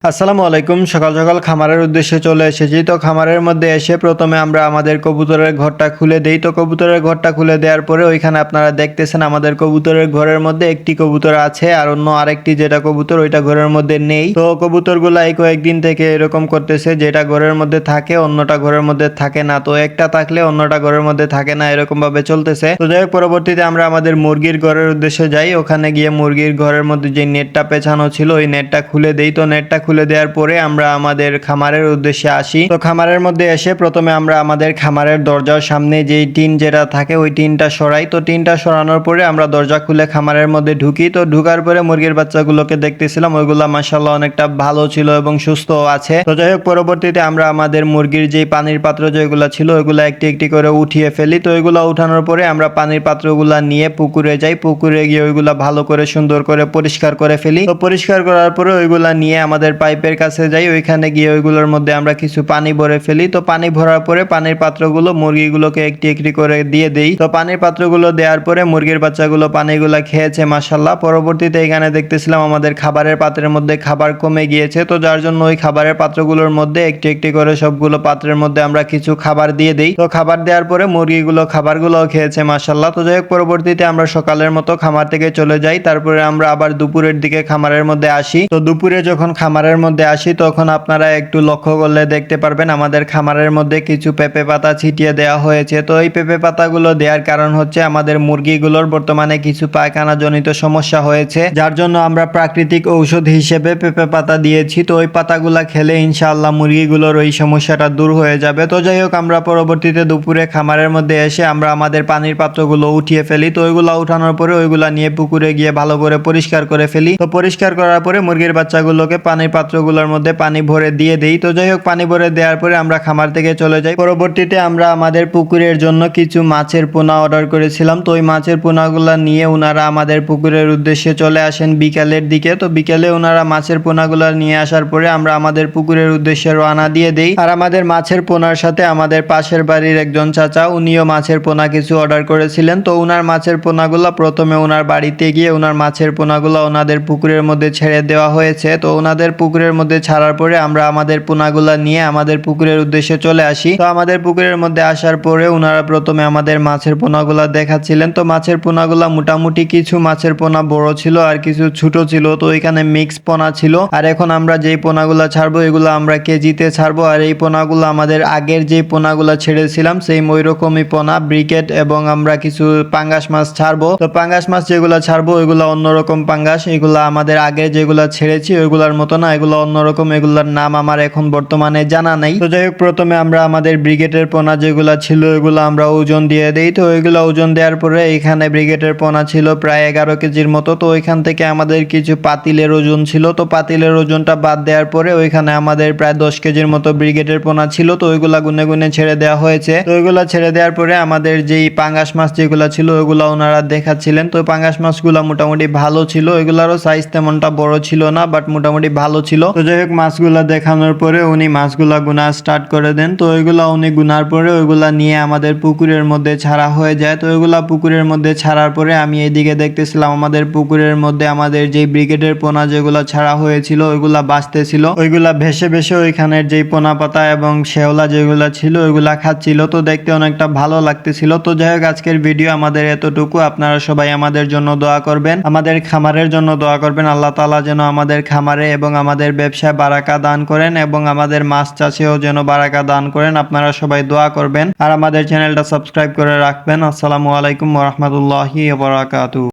আসসালামু আলাইকুম। সকাল সকাল খামারের উদ্দেশ্যে চলে এসেছি। তো খামারের মধ্যে এসে প্রথমে আমরা আমাদের কবুতরের ঘরটা খুলে দেই। তো কবুতরের ঘরটা খুলে দেওয়ার পরে ওইখানে আপনারা দেখতেছেন আমাদের কবুতরের ঘরের মধ্যে একটি কবুতর আছে আর অন্য আরেকটি যেটা কবুতর ওইটা ঘরের মধ্যে নেই। তো কবুতরগুলা এই কয়েকদিন থেকে এরকম করতেছে, যেটা ঘরের মধ্যে থাকে অন্যটা ঘরের মধ্যে থাকে না, তো একটা থাকলে অন্যটা ঘরের মধ্যে থাকে না, এরকম ভাবে চলতেছে। তো যাই হোক, পরবর্তীতে আমরা আমাদের মুরগির ঘরের উদ্দেশ্যে যাই। ওখানে গিয়ে মুরগির ঘরের মধ্যে যে নেটটা পেছানো ছিল ওই নেটটা খুলে দেই। তো নেটটা খুলে দেওয়ার পরে আমরা আমাদের খামারের উদ্দেশ্যে আসি। তো খামারের মধ্যে এসে প্রথমে আমরা আমাদের খামারের দরজার সামনে যেই টিন যেটা থাকে ওই টিনটা সরাই। তো টিনটা সরানোর পরে আমরা দরজা খুলে খামারের মধ্যে ঢুকি। তো ঢুকার পরে মুরগির বাচ্চাগুলোকে দেখতেছিলাম, ওইগুলা মাশাআল্লাহ অনেকটা ভালো ছিল এবং সুস্থ আছে। তো যাই হোক, পরবর্তীতে আমরা আমাদের মুরগির যে পানির পাত্র যেগুলো ছিল ওইগুলা একটি একটি করে উঠিয়ে ফেলি। তো ওইগুলা উঠানোর পরে আমরা পানির পাত্রগুলা নিয়ে পুকুরে যাই। পুকুরে গিয়ে ওইগুলা ভালো করে সুন্দর করে পরিষ্কার করে ফেলি। তো পরিষ্কার করার পরে ওইগুলা নিয়ে আমাদের পাইপের কাছে যাই। ওইখানে গিয়ে ওইগুলোর মধ্যে আমরা কিছু পানি ভরে ফেলি। তো পানি ভরার পরে পানির পাত্রগুলো মুরগিগুলোকে একটি একটি করে দিয়ে দেই। তো পানির পাত্রগুলো দেওয়ার পরে মুরগির বাচ্চাগুলো পানিগুলা খেয়েছে মাশাআল্লাহ। পরবর্তীতে এখানে দেখতেছিলাম আমাদের খাবারের পাত্রের মধ্যে খাবার কমে গিয়েছে, তো যার জন্য ওই খাবারের পাত্রগুলোর মধ্যে একটি একটি করে সবগুলো পাত্রের মধ্যে আমরা কিছু খাবার দিয়ে দেই। তো খাবার দেওয়ার পরে মুরগিগুলো খাবারগুলোও খেয়েছে মাশাআল্লাহ। তো যাই হোক, পরবর্তীতে আমরা সকালের মতো খামার থেকে চলে যাই। তারপরে আমরা আবার দুপুরের দিকে খামারের মধ্যে আসি। তো দুপুরে যখন খামারের মধ্যে আসি তখন আপনারা একটু লক্ষ্য করলে দেখতে পারবেন আমাদের খামারের মধ্যে কিছু পেঁপে পাতা ছিটিয়ে দেওয়া হয়েছে। তো এই পেঁপে পাতাগুলো দেওয়ার কারণ হচ্ছে আমাদের মুরগিগুলোর বর্তমানে কিছু পায়খানা জনিত সমস্যা হয়েছে, যার জন্য আমরা প্রাকৃতিক ঔষধ হিসেবে পেঁপে পাতা দিয়েছি। তো ওই পাতাগুলা খেলে ইনশাআল্লাহ মুরগিগুলোর ওই সমস্যাটা দূর হয়ে যাবে। তো যাই হোক, আমরা পরবর্তীতে দুপুরে খামারের মধ্যে এসে আমরা আমাদের পানির পাত্রগুলো উঠিয়ে ফেলি। তো ওইগুলা উঠানোর পরে ওইগুলা নিয়ে পুকুরে গিয়ে ভালো করে পরিষ্কার করে ফেলি। তো পরিষ্কার করার পরে মুরগির বাচ্চাগুলোকে পানির পাত্রগুলোর মধ্যে পানি ভরে দিয়ে দেই। তো যাই হোক, পানি ভরে দেওয়ার পরে আমরা খামার থেকে চলে যাই। পরবর্তীতে আমরা আমাদের পুকুরের জন্য কিছু মাছের পোনা অর্ডার করেছিলাম। তো ওই মাছের পোনাগুলা নিয়ে ওনারা আমাদের পুকুরের উদ্দেশ্যে চলে আসেন বিকালের দিকে। তো বিকালে ওনারা মাছের পোনাগুলা নিয়ে আসার পরে আমরা আমাদের পুকুরের উদ্দেশ্যে রওনা দিয়ে দেই। আর আমাদের মাছের পোনার সাথে আমাদের পাশের বাড়ির একজন চাচা, উনিও মাছের পোনা কিছু অর্ডার করেছিলেন। তো ওনার মাছের পোনাগুলা প্রথমে ওনার বাড়িতে গিয়ে ওনার মাছের পোনাগুলা ওনাদের পুকুরের মধ্যে ছেড়ে দেওয়া হয়েছে। তো ওনাদের পুকুরের মধ্যে ছাড়ার পরে আমরা আমাদের পোনাগুলা নিয়ে আমাদের পুকুরের উদ্দেশ্যে চলে আসি। তো আমাদের পুকুরের মধ্যে আসার পরে ওনারা প্রথমে আমাদের মাছের পোনাগুলা দেখাচ্ছিলেন। তো মাছের পোনাগুলা মোটামুটি কিছু মাছের পোনা বড় ছিল আর কিছু ছোট ছিল। তো এখানে মিক্স পোনা ছিল। আর এখন আমরা যেই পোনাগুলা ছাড়বো এগুলো আমরা কেজিতে ছাড়বো। আর এই পোনাগুলো আমাদের আগের যে পোনাগুলা ছেড়েছিলাম সেই ওই রকমই পোনা, ব্রিকেট, এবং আমরা কিছু পাঙ্গাস মাছ ছাড়বো। তো পাঙ্গাস মাছ যেগুলা ছাড়বো ওইগুলা অন্যরকম পাঙ্গাস, এগুলা আমাদের আগে যেগুলা ছেড়েছি ওইগুলার মতো না, এগুলো অন্যরকম, এগুলার নাম আমার এখন বর্তমানে জানা নাই। তো যাই হোক, প্রথমে আমরা আমাদের ব্রিগেডের পোনা যেগুলা ছিল ওইগুলো আমরা ওজন দিয়ে দেই। তো ওইগুলো ওজন দেওয়ার পরে এখানে ব্রিগেডের পোনা ছিল প্রায় 11 কেজির মতো। তো ওইখান থেকে আমাদের কিছু পাতিলের ওজন ছিল। তো পাতিলের ওজনটা বাদ দেওয়ার পরে ওইখানে আমাদের প্রায় 10 কেজির মতো ব্রিগেডের পোনা ছিল। তো ওইগুলা গুনে গুনে ছেড়ে দেওয়া হয়েছে। তো ওইগুলা ছেড়ে দেওয়ার পরে আমাদের যেই পাঙ্গাস মাছ যেগুলা ছিল ওইগুলা ওনারা দেখাচ্ছিলেন। তো পাঙ্গাস মাছগুলা মোটামুটি ভালো ছিল, ওইগুলারও সাইজ তেমনটা বড় ছিল না, বাট মোটামুটি ভালো ছিল। তো যাই হোক, মাছগুলা দেখানোর পরে উনি মাছগুলা গুনা স্টার্ট করে দেন। তো ওইগুলা উনি গুনার পরে ওইগুলা নিয়ে আমাদের পুকুরের মধ্যে ছাড়া হয়ে যায়। তো ওইগুলা পুকুরের মধ্যে ছাড়ার পরে আমি এইদিকে দেখতেছিলাম আমাদের পুকুরের মধ্যে আমাদের যেই ব্রিগেডের পোনা যেগুলা ছাড়া হয়েছিল ওইগুলা বাঁচতেছিল, ওইগুলা ভেসে ভেসে ওইখানের যেই পোনা পাতা এবং শেওলা যেগুলা ছিল ওইগুলা খাচ্ছিল। তো দেখতে অনেকটা ভালো লাগতেছিল। তো যাই হোক, আজকের ভিডিও আমাদের এতটুকু। আপনারা সবাই আমাদের জন্য দোয়া করবেন, আমাদের খামারের জন্য দোয়া করবেন। আল্লাহ তাআলা যেন আমাদের খামারে এবং আমাদের ব্যবসায় বারাকা দান করেন এবং আমাদের মাছ চাষেও যেন বারাকা দান করেন। আপনারা সবাই দোয়া করবেন আর আমাদের চ্যানেলটা সাবস্ক্রাইব করে রাখবেন। আসসালামু আলাইকুম ওয়া রাহমাতুল্লাহি ওয়া বারাকাতুহু।